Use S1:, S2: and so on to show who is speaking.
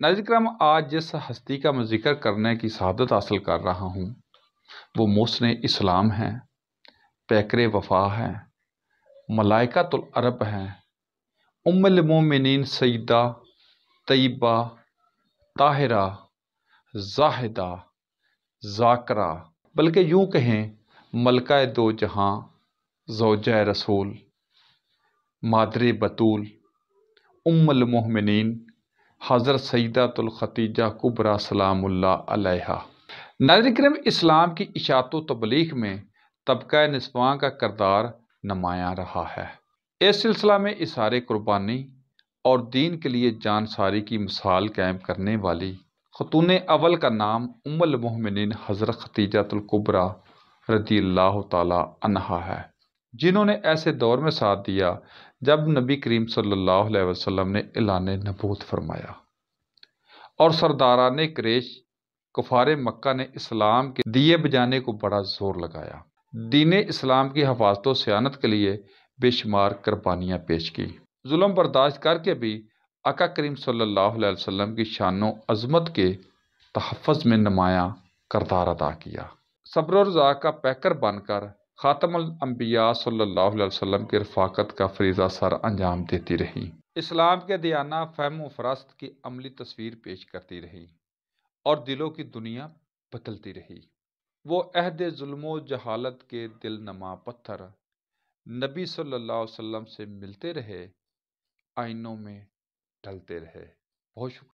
S1: ناظرین کرام، آج جس ہستی کا میں ذکر کرنے کی سعادت حاصل کر رہا ہوں وہ محسن اسلام ہیں، پیکر وفا ہیں، ملائکۃ العرب ہیں، ام المومنین سیدہ طیبہ طاہرہ زاہدہ ذاکرہ، بلکہ یوں کہیں ملکہ دو جہاں، زوجہ رسول، مادر بطول، ام المومنین حضرت سیدۃ الختیجہ کبریٰ سلام اللہ علیہا۔ ناظرین کرام، اسلام کی اشاعت و تبلیغ میں طبقہ نسواں کا کردار نمایاں رہا ہے۔ اس سلسلہ میں اظہار قربانی اور دین کے لیے جان ساری کی مثال قائم کرنے والی خاتون اول کا نام ام المومنین حضرت ختیجہ الکبریٰ رضی اللہ تعالی عنہا ہے، جنہوں نے ایسے دور میں ساتھ دیا جب نبی کریم صلی اللہ علیہ وسلم نے اعلان نبوت فرمایا اور سرداران قریش کفار مکہ نے اسلام کے دیے بجانے کو بڑا زور لگایا۔ دین اسلام کی حفاظت و صیانت کے لیے بے شمار قربانیاں پیش کی، ظلم برداشت کر کے بھی آقا کریم صلی اللہ علیہ وسلم کی شان و عظمت کے تحفظ میں نمایاں کردار ادا کیا۔ صبر و رضا کا پیکر بن کر خاتم الانبیاء صلی اللہ علیہ وسلم کی رفاقت کا فریضہ سر انجام دیتی رہی، اسلام کے دیانہ فہم و فرست کی عملی تصویر پیش کرتی رہی اور دلوں کی دنیا بدلتی رہی۔ وہ عہد ظلم و جہالت کے دل نما پتھر نبی صلی اللہ علیہ وسلم سے ملتے رہے، آئینوں میں ڈھلتے رہے۔ بہت شکریہ۔